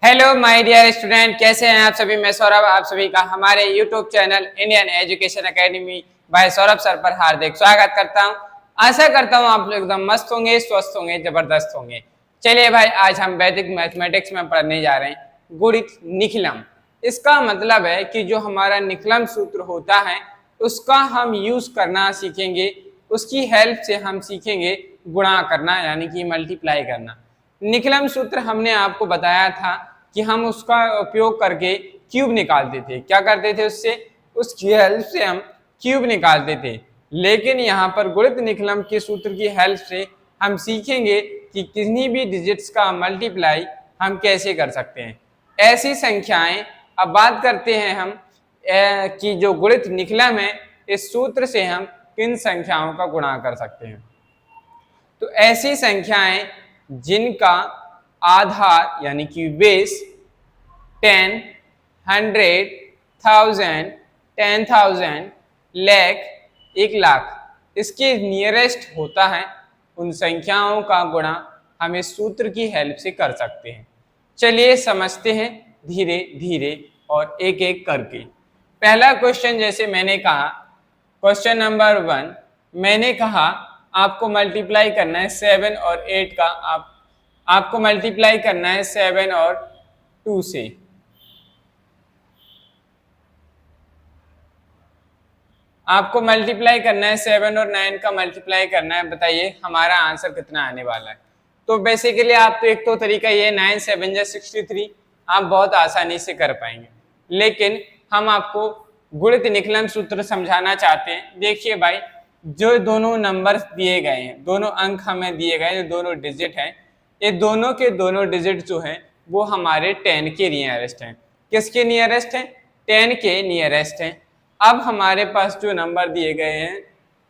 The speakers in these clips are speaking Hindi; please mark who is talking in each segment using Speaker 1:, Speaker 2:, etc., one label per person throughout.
Speaker 1: हेलो माय डियर स्टूडेंट, कैसे हैं आप सभी। मैं सौरभ, आप सभी का हमारे YouTube channel Indian Education Academy by Saurabh sir पर हार्दिक स्वागत करता हूं। आशा करता हूं आप लोग एकदम मस्त होंगे, स्वस्थ होंगे, जबरदस्त होंगे। चलिए भाई, आज हम वैदिक मैथमेटिक्स में पढ़ने जा रहे हैं गुणित निखिलम। इसका मतलब है कि जो हमारा निखिलम सूत्र होता है उसका हम यूज करना सीखेंगे। उसकी हेल्प से हम सीखेंगे गुणा करना, यानी कि मल्टीप्लाई करना। निखिलम सूत्र हमने आपको बताया था कि हम उसका उपयोग करके क्यूब निकालते थे। क्या करते थे उससे? उसकी हेल्प से हम क्यूब निकालते थे। लेकिन यहाँ पर गुणित निखिलम के सूत्र की हेल्प से हम सीखेंगे कि किसी भी डिजिट्स का मल्टीप्लाई हम कैसे कर सकते हैं। ऐसी संख्याएं, अब बात करते हैं हम कि जो गुणित निखिलम है इस सूत्र से हम किन संख्याओं का गुणा कर सकते हैं। तो ऐसी संख्याएं जिनका आधार यानी कि बेस 10, 100, 1000, 10,000, लाख, 1,00,000 इसके नियरेस्ट होता है, उन संख्याओं का गुणा हम इस सूत्र की हेल्प से कर सकते हैं। चलिए समझते हैं धीरे धीरे और एक एक करके। पहला क्वेश्चन, जैसे मैंने कहा, क्वेश्चन नंबर 1 मैंने कहा आपको मल्टीप्लाई करना है 7 और 8 का। आपको मल्टीप्लाई करना है 7 और 2 से। आपको मल्टीप्लाई करना है 7 और 9 का मल्टीप्लाई करना है। बताइए हमारा आंसर कितना आने वाला है। तो बेसिकली आप तो एक तो तरीका ये 9 7 जा 63 आप बहुत आसानी से कर पाएंगे, लेकिन हम आपको गुणित निखिलम सूत्र समझाना चाहते हैं। देखिए भाई, जो दोनों नंबर्स दिए गए हैं, दोनों अंक हमें दिए गए, जो दोनों डिजिट हैं, ये दोनों के दोनों डिजिट जो हैं वो हमारे 10 के नियरेस्ट हैं। किसके नियरेस्ट हैं? 10 के नियरेस्ट हैं। अब हमारे पास जो नंबर दिए गए हैं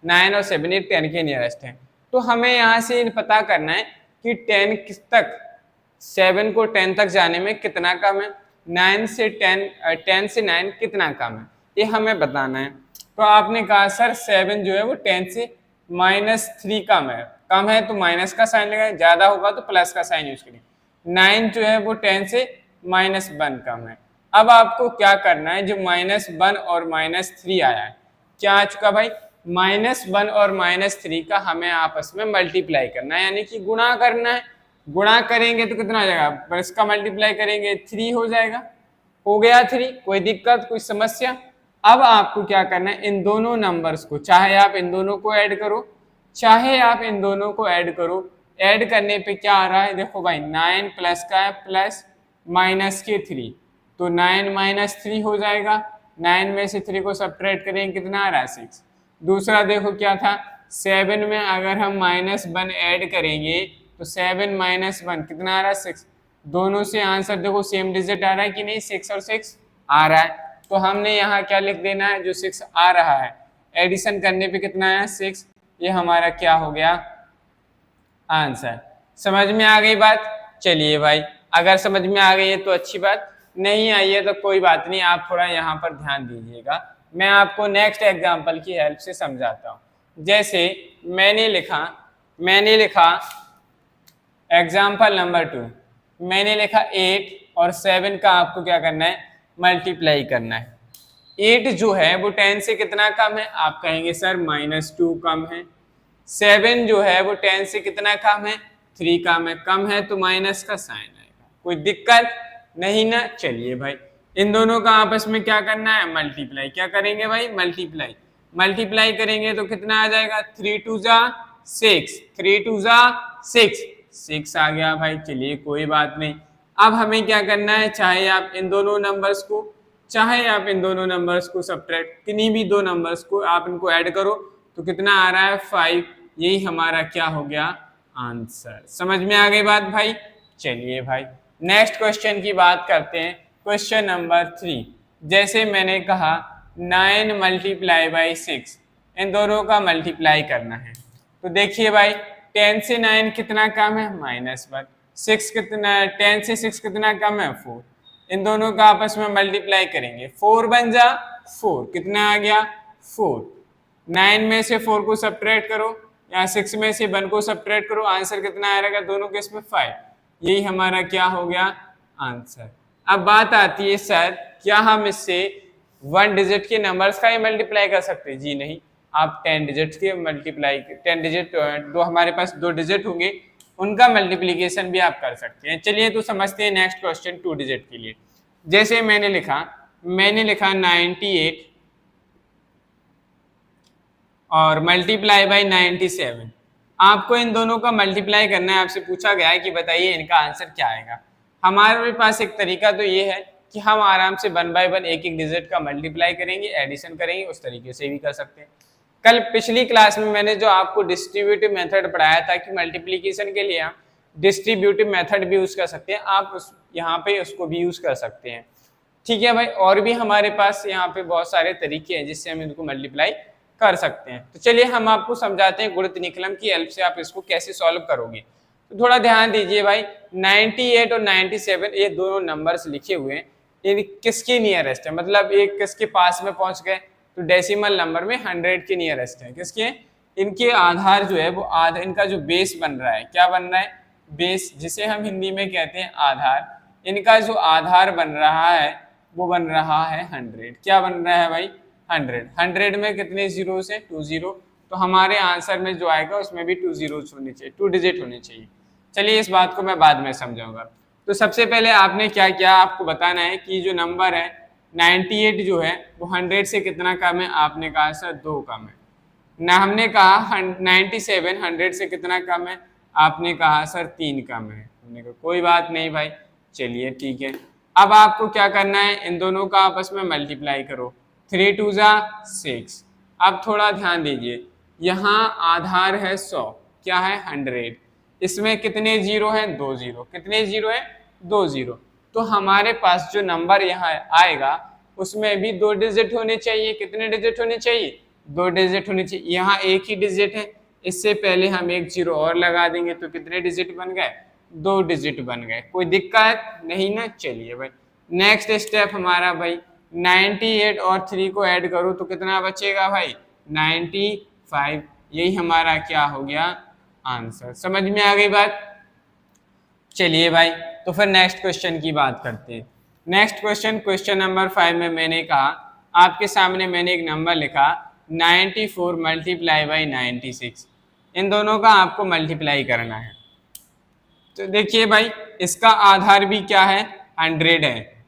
Speaker 1: 9 और 7, 8 10 के नियरेस्ट हैं। तो हमें यहाँ से पता करना है कि 10 किस तक, 7 को 10 तक जाने में कितना कम है, 9 से 10 से 9 कितना कम है, ये हमें बताना है। तो आपने कहा सर 7 जो है वो 10 से -3 कम है। कम है तो माइनस का साइन लगाए, ज्यादा होगा तो प्लस का साइन यूज करिए। 9 जो है वो 10 से -1 कम है। अब आपको क्या करना है, जो -1 और -3 आया है, क्या आ चुका भाई? -1 और -3 का हमें आपस में मल्टीप्लाई करना है, यानी कि गुणा करना है। गुणा करेंगे तो कितना हो जाएगा? प्लस का मल्टीप्लाई करेंगे 3 हो जाएगा। हो गया 3, कोई दिक्कत, कोई समस्या? अब आपको क्या करना है, इन दोनों नंबर्स को, चाहे आप इन दोनों को ऐड करो, चाहे आप इन दोनों को ऐड करो। ऐड करने पे क्या आ रहा है? देखो भाई, 9 प्लस का है प्लस माइनस के 3, तो 9 - 3 हो जाएगा। 9 में से 3 को सब्ट्रैक्ट करेंगे, कितना आ रहा है? 6। दूसरा देखो क्या था, 7 में अगर हम -1 ऐड करेंगे तो 7 - 1 कितना आ रहा है? 6। दोनों से आंसर देखो सेम डिजिट आ रहा है कि नहीं? 6 और 6 आ रहा है। तो हमने यहाँ क्या लिख देना है, जो 6 आ रहा है एडिशन करने पे कितना आया? 6। ये हमारा क्या हो गया? आंसर। समझ में आ गई बात? चलिए भाई, अगर समझ में आ गई है तो अच्छी बात, नहीं आई है तो कोई बात नहीं, आप थोड़ा यहाँ पर ध्यान दीजिएगा। मैं आपको नेक्स्ट एग्जाम्पल की हेल्प से समझाता हूँ। जैसे मैंने लिखा एग्जाम्पल नंबर 2, मैंने लिखा 8 और 7 का आपको क्या करना है? मल्टीप्लाई करना है। 8 जो है वो 10 से कितना कम है? आप कहेंगे सर -2 कम है। 7 जो है वो 10 से कितना कम है? 3 कम है। कम है तो माइनस का साइन आएगा, कोई दिक्कत नहीं ना? चलिए भाई, इन दोनों का आपस में क्या करना है? मल्टीप्लाई। क्या करेंगे भाई? मल्टीप्लाई। मल्टीप्लाई करेंगे तो कितना आ जाएगा? 3 2 जा 6, 3 2 जा 6, 6 आ गया भाई। चलिए कोई बात नहीं। अब हमें क्या करना है, चाहे आप इन दोनों नंबर्स को सब्ट्रैक्ट, किन्हीं भी दो नंबर्स को आप इनको ऐड करो तो कितना आ रहा है? 5। यही हमारा क्या हो गया? आंसर। समझ में आ गई बात भाई? चलिए भाई, नेक्स्ट क्वेश्चन की बात करते हैं। क्वेश्चन नंबर 3, जैसे मैंने कहा 9 × 6, इन दोनों का मल्टीप्लाई करना है। तो देखिए भाई, 10 से 9 कितना कम है? -1। 6 कितना, 10 से 6 कितना कम है? 4। इन दोनों का आपस में मल्टीप्लाई करेंगे, 4 बन जा 4, कितना आ गया? 4। 9 में से 4 को सब्ट्रैक्ट करो, या 6 में से 1 को सब्ट्रैक्ट करो, आंसर कितना आ रहेगा? दोनों केस में 5। यही हमारा क्या हो गया? आंसर। अब बात आती है सर क्या हम इससे 1 डिजिट के नंबर्स का ही मल्टीप्लाई कर सकते हैं? जी नहीं, आप 10 डिजिट्स के मल्टीप्लाई 10 डिजिट दो हमारे पास 2 डिजिट होंगे उनका मल्टीप्लिकेशन भी आप कर सकते हैं। चलिए तो समझते हैं नेक्स्ट क्वेश्चन 2 डिजिट के लिए। जैसे मैंने लिखा 98 और मल्टीप्लाई बाय 97। आपको इन दोनों का मल्टीप्लाई करना है। आपसे पूछा गया है कि बताइए इनका आंसर क्या आएगा। हमारे पास एक तरीका तो ये है कि हम आराम से 1 बाय 1 एक एक डिजिट का मल्टीप्लाई करेंगे, एडिशन करेंगे, उस तरीके से भी कर सकते हैं। कल पिछली क्लास में मैंने जो आपको डिस्ट्रीब्यूटिव मेथड पढ़ाया था कि मल्टीप्लिकेशन के लिए हम डिस्ट्रीब्यूटिव मेथड भी यूज कर सकते हैं, आप यहाँ पे उसको भी यूज कर सकते हैं। ठीक है भाई, और भी हमारे पास यहाँ पे बहुत सारे तरीके हैं जिससे हम इनको मल्टीप्लाई कर सकते हैं। तो चलिए हम आपको समझाते हैं गुणित निकलम की हेल्प से आप इसको कैसे सॉल्व करोगे। तो थोड़ा ध्यान दीजिए भाई, 98 और 97 ये दोनों नंबर्स लिखे हुए हैं, ये किसके नियरेस्ट है, मतलब एक किसके पास में पहुंच गए, तो डेसिमल नंबर में 100 के नियरेस्ट है। किसके? इनके आधार जो है वो इनका जो बेस बन रहा है, क्या बन रहा है? बेस, जिसे हम हिंदी में कहते हैं आधार। इनका जो आधार बन रहा है वो बन रहा है 100। क्या बन रहा है भाई? 100 में कितने जीरोस है? 2 जीरो। तो हमारे आंसर में जो आएगा उसमें भी 2 जीरोस होने चाहिए, 2 डिजिट होने चाहिए। चलिए इस बात को मैं बाद में समझाऊंगा। तो सबसे पहले आपने क्या किया, आपको बताना है कि जो नंबर है 98 जो है वो 100 से कितना कम है? आपने कहा सर 2 कम है ना। हमने कहा 97 100 से कितना कम है? आपने कहा सर 3 कम है। हमने कहा कोई बात नहीं भाई, चलिए ठीक है। अब आपको क्या करना है, इन दोनों का आपस में मल्टीप्लाई करो। 3 2 जा 6। अब थोड़ा ध्यान दीजिए, यहाँ आधार है 100, क्या है? 100। इसमें कितने जीरो हैं? 2 जीरो। कितने जीरो है? 2 जीरो। तो हमारे पास जो नंबर यहाँ आएगा उसमें भी 2 डिजिट होने चाहिए। कितने डिजिट होने चाहिए? 2 डिजिट होने चाहिए। यहाँ एक ही डिजिट है, इससे पहले हम एक जीरो और लगा देंगे तो कितने डिजिट बन गए? 2 डिजिट बन गए। कोई दिक्कत नहीं ना। चलिए भाई नेक्स्ट स्टेप हमारा भाई 98 और 3 को ऐड करो तो कितना बचेगा भाई? 95। यही हमारा क्या हो गया? आंसर। समझ में आ गई बात? चलिए भाई तो फिर नेक्स्ट क्वेश्चन की बात करते हैं। नेक्स्ट क्वेश्चन नंबर 5 में मैंने कहा, आपके सामने मैंने एक नंबर लिखा 94 मल्टीप्लाई बाई 96। इन दोनों का आपको मल्टीप्लाई करना है। तो देखिए भाई इसका आधार भी क्या है? 100 है।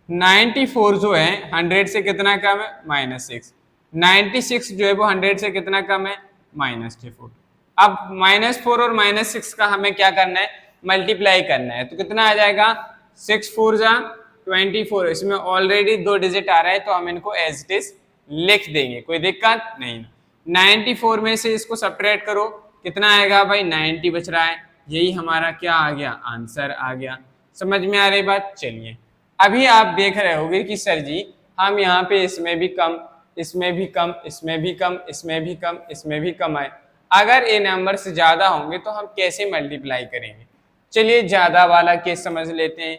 Speaker 1: 94 जो है 100 से कितना कम है? -6। 96 जो है वो 100 से कितना कम है? -4। अब -4 और -6 का हमें क्या करना है? मल्टीप्लाई करना है। तो कितना आ जाएगा? 6 4 जा 24। इसमें ऑलरेडी 2 डिजिट आ रहा है तो हम इनको एज इट इज लिख देंगे, कोई दिक्कत नहीं। 94 में से इसको सब्ट्रैक्ट करो, कितना आएगा भाई? 90 बच रहा है। यही हमारा क्या आ गया? आंसर आ गया। समझ में आ रही बात? चलिए अभी आप देख रहे होंगे कि सर जी हम यहाँ पे इसमें भी कम, इसमें भी कम, इसमें भी कम, इसमें भी कम, इसमें भी कम आए। अगर ये नंबर से ज्यादा होंगे तो हम कैसे मल्टीप्लाई करेंगे? चलिए ज्यादा वाला केस समझ लेते हैं।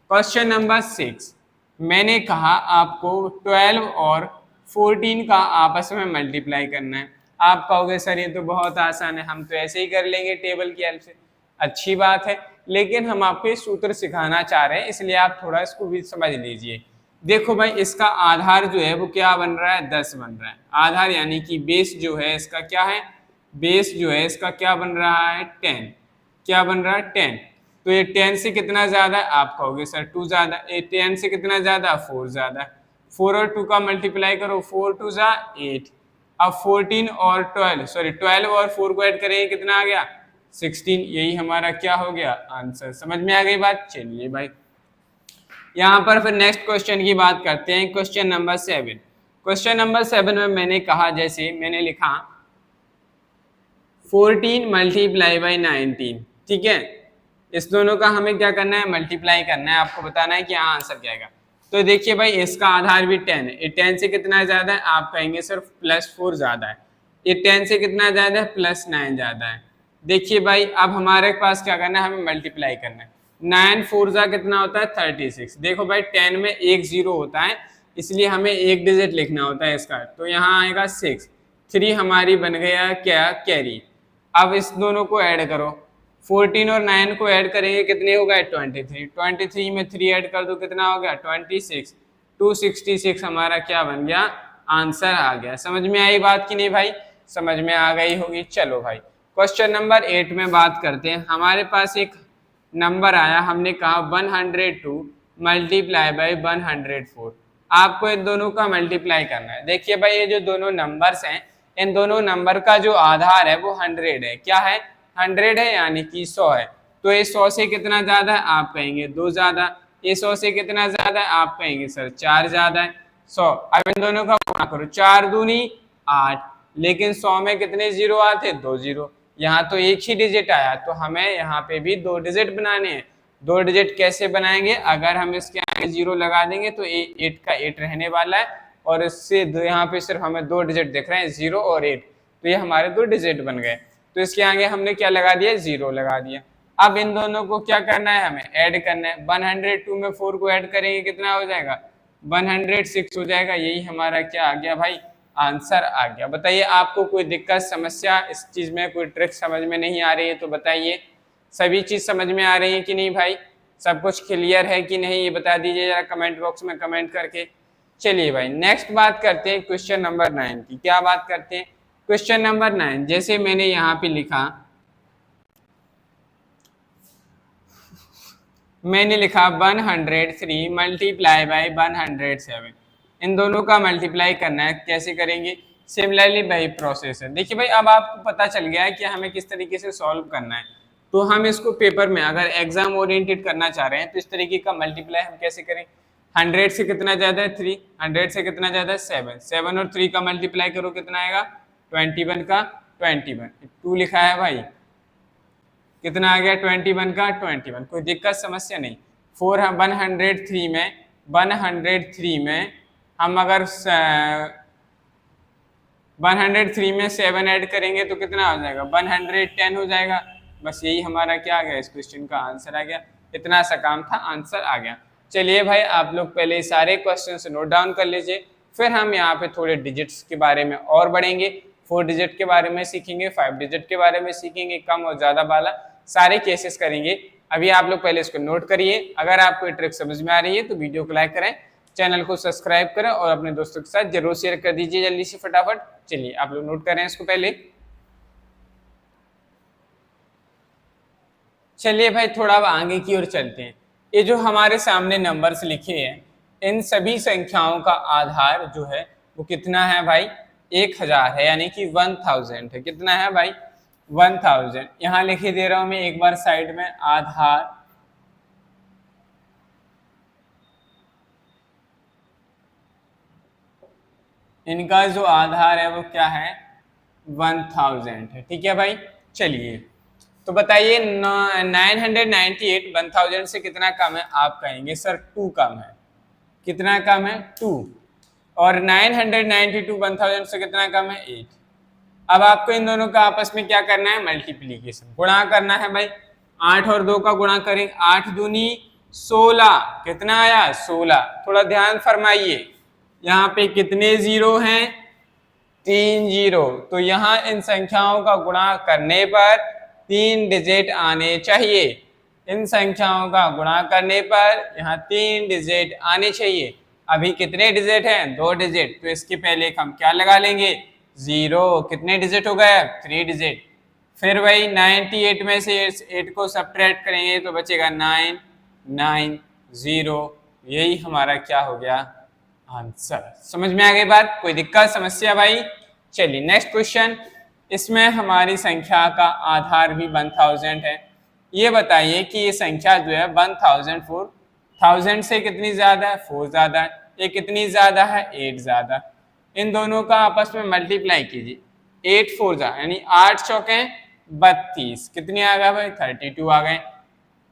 Speaker 1: क्वेश्चन नंबर 6 मैंने कहा आपको 12 और 14 का आपस में मल्टीप्लाई करना है। आप कहोगे सर ये तो बहुत आसान है, हम तो ऐसे ही कर लेंगे टेबल की हेल्प से। अच्छी बात है, लेकिन हम आपको ये सूत्र सिखाना चाह रहे हैं इसलिए आप थोड़ा इसको भी समझ लीजिए। देखो भाई इसका आधार जो है वो क्या बन रहा है? 10 बन रहा है। आधार यानी कि बेस जो है इसका क्या है? बेस जो है इसका क्या बन रहा है? 10। क्या बन रहा है? 10। तो ये 10 से कितना ज्यादा है? आप कहोगे सर 2 ज्यादा। ये 10 से कितना ज्यादा? 4 ज्यादा। 4 और 2 का मल्टीप्लाई करो, 4 2 जा 8। अब 14 और 12 और 4 को ऐड करेंगे, कितना आ गया? 16। यही हमारा क्या हो गया? आंसर। समझ में आ गई बात? चलिए भाई यहाँ पर फिर नेक्स्ट क्वेश्चन की बात करते हैं। Question number 7। क्वेश्चन नंबर 7 में मैंने कहा, जैसे मैंने लिखा 14 मल्टीप्लाई बाई 19। ठीक है, इस दोनों का हमें क्या करना है? मल्टीप्लाई करना है। आपको बताना है कि यहाँ आंसर क्या आएगा। तो देखिए भाई इसका आधार भी 10 है। ये 10 से कितना ज्यादा है? आप कहेंगे सर +4 ज्यादा है। ये 10 से कितना ज्यादा है? +9 ज्यादा है। देखिए भाई अब हमारे पास क्या करना है? हमें मल्टीप्लाई करना है। 9 4 जा कितना होता है? 36। देखो भाई 10 में एक जीरो होता है इसलिए हमें एक डिजिट लिखना होता है इसका, तो यहाँ आएगा 6। 3 हमारी बन गया क्या? कैरी। अब इस दोनों को ऐड करो, 14 और 9 को ऐड करेंगे कितने हो गए 23, 23 में 3 ऐड कर दो कितना हो गया 26, 266 हमारा क्या बन गया आंसर आ गया। समझ में आई बात कि नहीं भाई, समझ में आ गई होगी। चलो भाई क्वेश्चन नंबर 8 में बात करते हैं। हमारे पास एक नंबर आया, हमने कहा 102 मल्टीप्लाई बाई 104। आपको इन दोनों का मल्टीप्लाई करना है। देखिए भाई ये जो दोनों नंबर्स हैं, इन दोनों नंबर का जो आधार है वो 100 है। क्या है 100 है यानी कि 100 है। तो ये 100 से कितना ज्यादा है आप कहेंगे 2 ज्यादा, ये 100 से कितना ज्यादा है आप कहेंगे सर 4 ज्यादा है 100। अब इन दोनों का गुणा करो, 4 दूनी 8, लेकिन 100 में कितने जीरो आते 2 जीरो। यहाँ तो एक ही डिजिट आया, तो हमें यहाँ पे भी 2 डिजिट बनाने हैं। 2 डिजिट कैसे बनाएंगे, अगर हम इसके आगे जीरो लगा देंगे तो 8 का 8 रहने वाला है, और इससे यहाँ पे सिर्फ हमें 2 डिजिट दिख रहे हैं 0 और 8, तो ये हमारे 2 डिजिट बन गए। तो इसके आगे हमने क्या लगा दिया 0 लगा दिया। अब इन दोनों को क्या करना है हमें ऐड करना है। 102 में 4 को ऐड करेंगे कितना हो जाएगा 106 हो जाएगा। यही हमारा क्या आ गया भाई आंसर आ गया। बताइए आपको कोई दिक्कत समस्या इस चीज में, कोई ट्रिक समझ में नहीं आ रही है तो बताइए। सभी चीज समझ में आ रही है कि नहीं भाई, सब कुछ क्लियर है कि नहीं ये बता दीजिए जरा कमेंट बॉक्स में कमेंट करके। चलिए भाई नेक्स्ट बात करते हैं क्वेश्चन नंबर 9 की। क्या बात करते हैं क्वेश्चन नंबर 9, जैसे मैंने यहाँ पे लिखा, मैंने लिखा 103 मल्टीप्लाई बाई 107। इन दोनों का मल्टीप्लाई करना है, कैसे करेंगे सिमिलरली भाई प्रोसेस है। देखिए भाई अब आपको पता चल गया है कि हमें किस तरीके से सॉल्व करना है। तो हम इसको पेपर में अगर एग्जाम ओरिएंटेड करना चाह रहे हैं तो इस तरीके का मल्टीप्लाई हम कैसे करें। 100 से कितना ज्यादा है 3, 100 से कितना ज्यादा है 7, 7 और 3 का मल्टीप्लाई करो कितना आएगा 21 का 21, 2 लिखा है भाई कितना आ गया 21 का 21। कोई दिक्कत समस्या नहीं। 103 में हम अगर 103 में 7 ऐड करेंगे तो कितना हो जाएगा 110 हो जाएगा। बस यही हमारा क्या आ गया इस क्वेश्चन का आंसर आ गया। इतना सा काम था आंसर आ गया। चलिए भाई आप लोग पहले सारे क्वेश्चन से नोट डाउन कर लीजिए, फिर हम यहाँ पे थोड़े डिजिट्स के बारे में और बढ़ेंगे। 4 डिजिट के बारे में सीखेंगे, 5 डिजिट के बारे में सीखेंगे, कम और ज्यादा वाला सारे केसेस करेंगे। अभी आप लोग पहले इसको नोट करिए। अगर आपको ये ट्रिक समझ में आ रही है तो वीडियो को लाइक करें, चैनल को सब्सक्राइब करें और अपने दोस्तों के साथ जरूर शेयर कर दीजिए जल्दी से फटाफट। चलिए आप लोग नोट करें इसको पहले। चलिए भाई थोड़ा अब आगे की ओर चलते हैं। ये जो हमारे सामने नंबर्स लिखे हैं, इन सभी संख्याओं का आधार जो है वो कितना है भाई 1000 है, यानी कि 1000 है। कितना है भाई 1000। यहां लिखे दे रहा हूं मैं एक बार साइड में, आधार इनका जो आधार है वो क्या है 1000 है। ठीक है भाई। चलिए तो बताइए 998 1000 से कितना कम है आप कहेंगे सर 2 कम है। कितना कम है 2। और 992 1000 से कितना कम है 8। अब आपको इन दोनों का आपस में क्या करना है मल्टीप्लीकेशन, गुणा करना है भाई। 8 और 2 का गुणा करें, 8 दूनी 16, कितना आया 16। थोड़ा ध्यान फरमाइए यहाँ पे कितने जीरो हैं 3 जीरो। तो यहाँ इन संख्याओं का गुणा करने पर 3 डिजिट आने चाहिए। इन संख्याओं का गुणा करने पर यहाँ 3 डिजिट आने चाहिए। अभी कितने डिजिट हैं 2 डिजिट, तो इसके पहले हम क्या लगा लेंगे 0। कितने डिजिट हो गए 3 डिजिट। फिर वही 98 में से 8 को सब्ट्रैक्ट करेंगे तो बचेगा 9 9 0। यही हमारा क्या हो गया आंसर। समझ में आ गई बात, कोई दिक्कत समस्या भाई। चलिए नेक्स्ट क्वेश्चन। इसमें हमारी संख्या का आधार भी 1000 है। ये बताइए कि ये संख्या जो है 1000 से कितनी ज्यादा है 4 ज्यादा है, ये कितनी ज्यादा है 8 ज्यादा। इन दोनों का आपस में मल्टीप्लाई कीजिए। 8 4 जा यानी 8 चौके 32, कितने आ गए भाई 32 आ गए।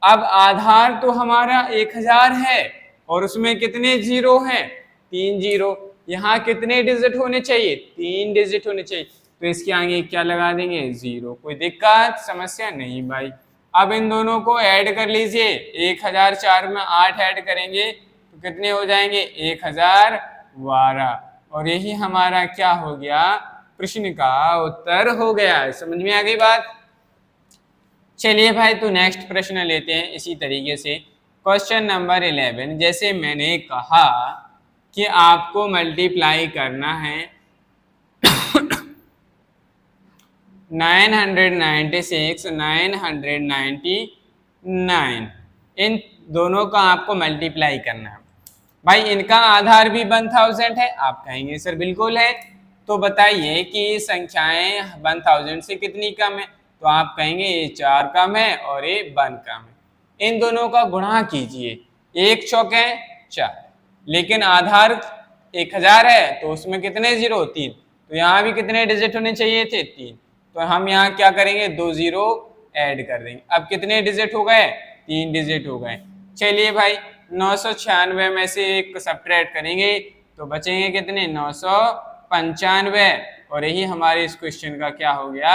Speaker 1: अब आधार तो हमारा 1000 है और उसमें कितने जीरो हैं 3 जीरो। यहाँ कितने डिजिट होने चाहिए 3 डिजिट होने चाहिए, तो इसके आगे क्या लगा देंगे 0। कोई दिक्कत समस्या नहीं भाई। अब इन दोनों को ऐड कर लीजिए। 1004 में 8 ऐड करेंगे तो कितने हो जाएंगे 1012, और यही हमारा क्या हो गया प्रश्न का उत्तर हो गया। समझ में आ गई बात। चलिए भाई, तो नेक्स्ट प्रश्न लेते हैं इसी तरीके से। क्वेश्चन नंबर 11, जैसे मैंने कहा कि आपको मल्टीप्लाई करना है 996 999, इन दोनों का आपको मल्टीप्लाई करना है। भाई इनका आधार भी 1000 है, आप कहेंगे सर बिल्कुल है। तो बताइए कि संख्याएं 1000 से कितनी कम है, तो आप कहेंगे ये 4 कम है और ये 1 कम है। इन दोनों का गुणा कीजिए, 1 चौके 4, लेकिन आधार 1000 है तो उसमें कितने जीरो, 3, तो यहाँ भी कितने डिजिट होने चाहिए थे, 3। तो हम यहाँ क्या करेंगे, 2 जीरो ऐड कर देंगे। अब कितने डिजिट हो गए, 3 डिजिट हो गए। चलिए भाई 996 में से एक सब्ट्रैक्ट करेंगे तो बचेंगे कितने, 995, और यही हमारे इस क्वेश्चन का क्या हो गया,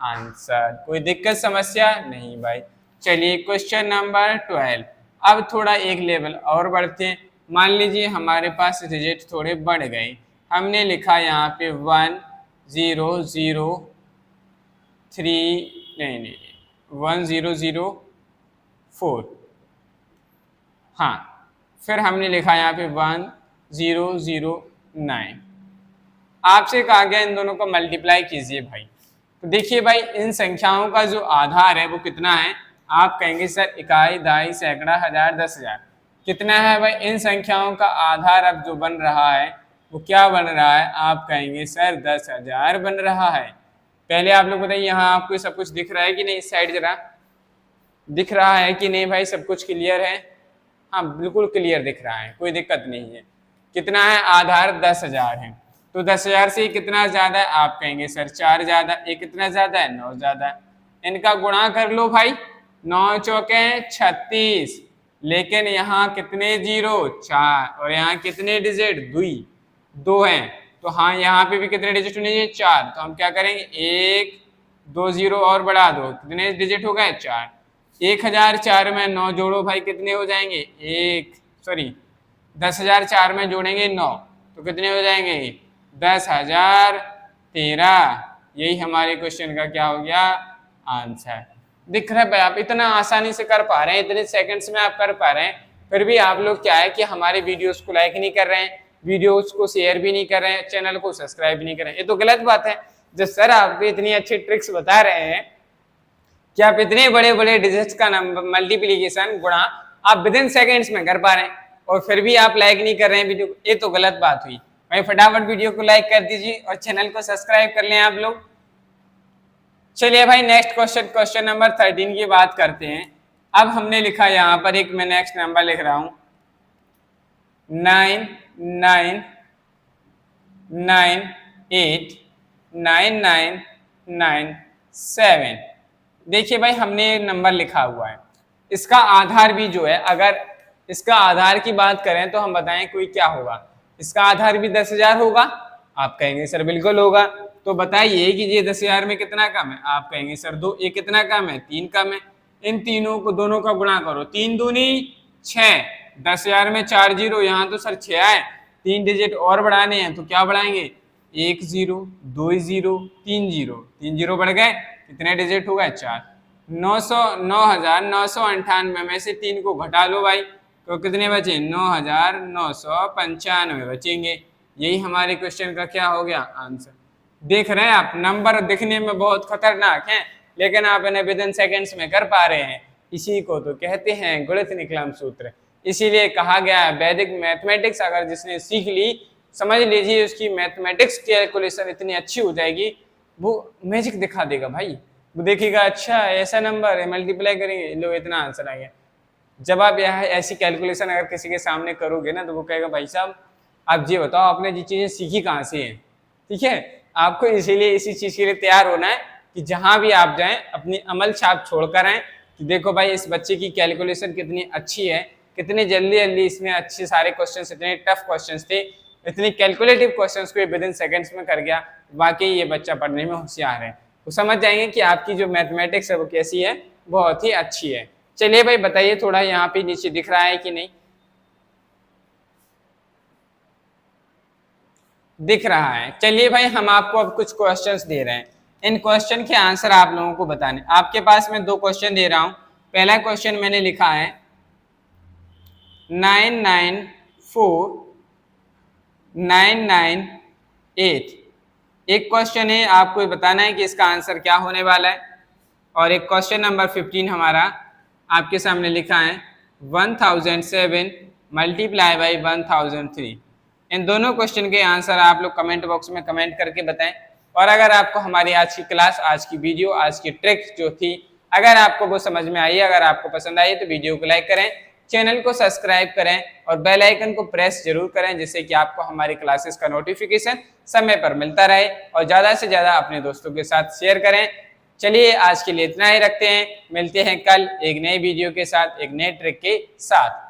Speaker 1: आंसर। कोई दिक्कत समस्या नहीं भाई। चलिए क्वेश्चन नंबर 12, अब थोड़ा एक लेवल और बढ़ते हैं। मान लीजिए हमारे पास डिजिट थोड़े बढ़ गए, हमने लिखा यहाँ पे 1 0 0 3, नहीं 1 0 0 4, हाँ, फिर हमने लिखा यहाँ पे 1 0 0 9। आपसे कहा गया इन दोनों को मल्टीप्लाई कीजिए भाई। तो देखिए भाई, इन संख्याओं का जो आधार है वो कितना है, आप कहेंगे सर इकाई, दहाई, सैकड़ा, हजार, 10,000, कितना है भाई। इन संख्याओं का आधार अब जो बन रहा है वो क्या बन रहा है, आप कहेंगे सर 10,000 बन रहा है। पहले आप लोग बताइए यहाँ आपको सब कुछ दिख रहा है कि नहीं, इस साइड जरा दिख रहा है कि नहीं भाई, सब कुछ क्लियर है। हाँ बिल्कुल क्लियर दिख रहा है, कोई दिक्कत नहीं है। कितना है, आधार 10,000 है, तो 10,000 से कितना ज्यादा है, आप कहेंगे सर 4 ज्यादा, एक कितना ज्यादा है, 9 ज्यादा है। इनका गुणा कर लो भाई, 9 चौके 36, लेकिन यहाँ कितने जीरो, 4, और यहाँ कितने डिजिट, 2 हैं, तो हाँ यहाँ पे भी कितने डिजिट होने चाहिए, 4। तो हम क्या करेंगे, 1 2 जीरो और बढ़ा दो, कितने डिजिट हो गए, 4। 1004 में 9 जोड़ो भाई, कितने हो जाएंगे, 10,004 में जोड़ेंगे 9 तो कितने हो जाएंगे, 10,013। यही हमारे क्वेश्चन का क्या हो गया, आंसर। दिख रहा है भाई, आप इतना आसानी से कर पा रहे हैं, इतने सेकंड्स में आप कर पा रहे हैं, फिर भी आप लोग क्या है कि हमारे वीडियोस को लाइक नहीं कर रहे हैं, वीडियोस को शेयर भी नहीं कर रहे हैं, चैनल को सब्सक्राइब भी नहीं कर रहे हैं। ये तो गलत बात है। जब सर आप इतनी अच्छी ट्रिक्स बता रहे हैं कि आप इतने बड़े बड़े डिजिट्स का नंबर मल्टीप्लीकेशन गुणा आप विद इन सेकेंड्स में कर पा रहे हैं, और फिर भी आप लाइक नहीं कर रहे हैं वीडियो को, ये तो गलत बात हुई भाई। फटाफट वीडियो को लाइक कर दीजिए और चैनल को सब्सक्राइब कर लें आप लोग। चलिए भाई नेक्स्ट क्वेश्चन, क्वेश्चन नंबर 13 की बात करते हैं। अब हमने लिखा यहाँ पर एक, मैं नेक्स्ट नंबर लिख रहा हूं 9 9 9 8 9 9 9 7। देखिए भाई हमने नंबर लिखा हुआ है, इसका आधार भी जो है, अगर इसका आधार की बात करें तो हम बताएं कोई क्या होगा, इसका आधार भी 10,000 होगा, आप कहेंगे सर बिल्कुल होगा। तो बताइए कि ये 10,000 में कितना कम है, आप कहेंगे सर 2, ये कितना कम है, 3 कम है। इन तीनों को दोनों का गुणा करो, 3 दूनी 6, 10,000 में 4 जीरो, यहाँ तो सर 6 आए, 3 डिजिट और बढ़ाने हैं तो क्या बढ़ाएंगे, 1 जीरो, 2 जीरो, 3 जीरो, 3 जीरो बढ़ गए, कितने डिजिट हो गए, 4। 9,998 में से 3 को घटा लो भाई, तो कितने बचे, 9,995 बचेंगे। यही हमारे क्वेश्चन का क्या हो गया, आंसर। देख रहे हैं आप, नंबर दिखने में बहुत खतरनाक हैं, लेकिन आप इन्हें विद इन सेकेंड्स में कर पा रहे हैं। इसी को तो कहते हैं गणित निकलम सूत्र। इसीलिए कहा गया है वैदिक मैथमेटिक्स अगर जिसने सीख ली, समझ लीजिए उसकी मैथमेटिक्स कैलकुलेशन इतनी अच्छी हो जाएगी, वो मैजिक दिखा देगा भाई। वो देखेगा अच्छा ऐसा नंबर है, मल्टीप्लाई करेंगे, लो इतना आंसर आ गया। जब आप यहाँ ऐसी कैलकुलेशन अगर किसी के सामने करोगे ना, तो वो कहेगा भाई साहब आप ये बताओ आपने ये चीज़ें सीखी कहाँ से हैं। ठीक है, आपको इसीलिए इसी चीज़ के लिए तैयार होना है कि जहाँ भी आप जाएं अपनी अमल छाप छोड़कर आएँ कि देखो भाई इस बच्चे की कैलकुलेशन कितनी अच्छी है, कितने जल्दी जल्दी इसने अच्छे सारे क्वेश्चंस, इतने टफ क्वेश्चंस थे, इतनी कैलकुलेटिव क्वेश्चंस को विद इन सेकेंड्स में कर गया। वाकई ये बच्चा पढ़ने में होशियार है। वो समझ जाएंगे कि आपकी जो मैथमेटिक्स है वो कैसी है, बहुत ही अच्छी है। चलिए भाई बताइए, थोड़ा यहाँ पे नीचे दिख रहा है कि नहीं, दिख रहा है। चलिए भाई हम आपको अब कुछ क्वेश्चंस दे रहे हैं, इन क्वेश्चन के आंसर आप लोगों को बताने। आपके पास मैं 2 क्वेश्चन दे रहा हूं। पहला क्वेश्चन मैंने लिखा है 994998। एक क्वेश्चन है, आपको बताना है कि इसका आंसर क्या होने वाला है। और एक क्वेश्चन नंबर 15 हमारा आपके सामने लिखा है 1007 मल्टीप्लाई बाई 1003। इन दोनों क्वेश्चन के आंसर आप लोग कमेंट बॉक्स में कमेंट करके बताएं। और अगर आपको हमारी आज की क्लास, आज की वीडियो, आज की ट्रिक जो थी, अगर आपको वो समझ में आई, अगर आपको पसंद आई तो वीडियो को लाइक करें, चैनल को सब्सक्राइब करें और बेल आइकन को प्रेस जरूर करें, जिससे कि आपको हमारी क्लासेस का नोटिफिकेशन समय पर मिलता रहे। और ज़्यादा से ज़्यादा अपने दोस्तों के साथ शेयर करें। चलिए आज के लिए इतना ही रखते हैं, मिलते हैं कल एक नए वीडियो के साथ, एक नए ट्रिक के साथ।